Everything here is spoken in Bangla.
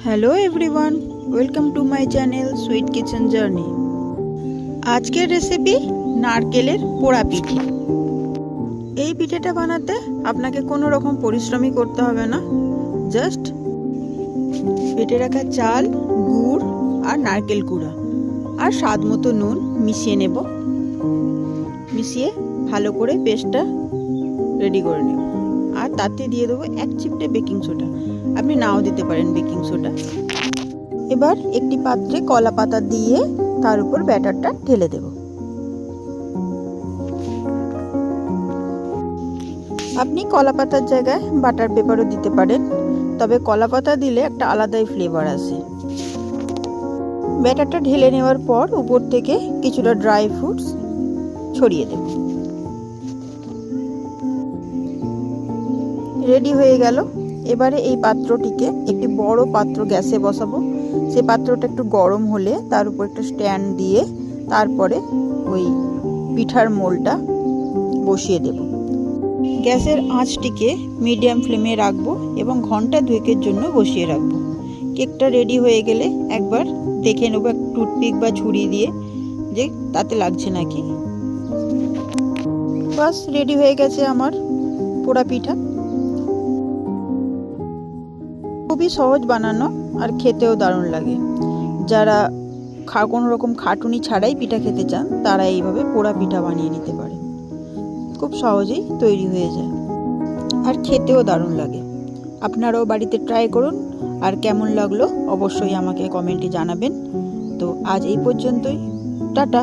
Hello everyone, welcome to my channel sweet kitchen journey. আজকের রেসিপি নারকেলের পোড়া পিঠে। এই পিঠেটা বানাতে আপনাকে কোনো রকম পরিশ্রমই করতে হবে না। জাস্ট বেটে রাখা চাল, গুড় আর নারকেল কুড়া আর স্বাদ মতো নুন মিশিয়ে নেব। মিশিয়ে ভালো করে পেস্টটা রেডি করে নেব। আর তাতে দিয়ে দেবো এক চিমটে বেকিং সোডা, আপনি নাও দিতে পারেন বেকিং সোডা। এবার একটি পাত্রে কলা পাতা দিয়ে তার উপর ব্যাটারটা ঢেলে দেব। আপনি কলা পাতার জায়গায় বাটার পেপারও দিতে পারেন, তবে কলা পাতা দিলে একটা আলাদাই ফ্লেভার আসে। ব্যাটারটা ঢেলে নেওয়ার পর উপর থেকে কিছুটা ড্রাই ফ্রুটস ছড়িয়ে দেব। রেডি হয়ে গেল। এবারে এই পাত্রটিকে একটি বড় পাত্র গ্যাসে বসাবো। সেই পাত্রটা একটু গরম হলে তার উপর একটা স্ট্যান্ড দিয়ে তারপরে ওই পিঠার মোলটা বসিয়ে দেব। গ্যাসের আঁচটিকে মিডিয়াম ফ্লেমে রাখবো এবং ঘন্টা দুয়েকের জন্য বসিয়ে রাখবো। কেকটা রেডি হয়ে গেলে একবার দেখে নেবো এক টুথপিক বা ছুরি দিয়ে যে তাতে লাগছে নাকি। বাস রেডি হয়ে গেছে আমার পোড়া পিঠা। খুবই সহজ বানানো আর খেতেও দারুণ লাগে। যারা কোনো রকম খাটুনি ছাড়াই পিঠা খেতে চান তারা এইভাবে পোড়া পিঠা বানিয়ে নিতে পারে। খুব সহজেই তৈরি হয়ে যায় আর খেতেও দারুণ লাগে। আপনারাও বাড়িতে ট্রাই করুন আর কেমন লাগলো অবশ্যই আমাকে কমেন্টে জানাবেন। তো আজ এই পর্যন্তই, টাটা।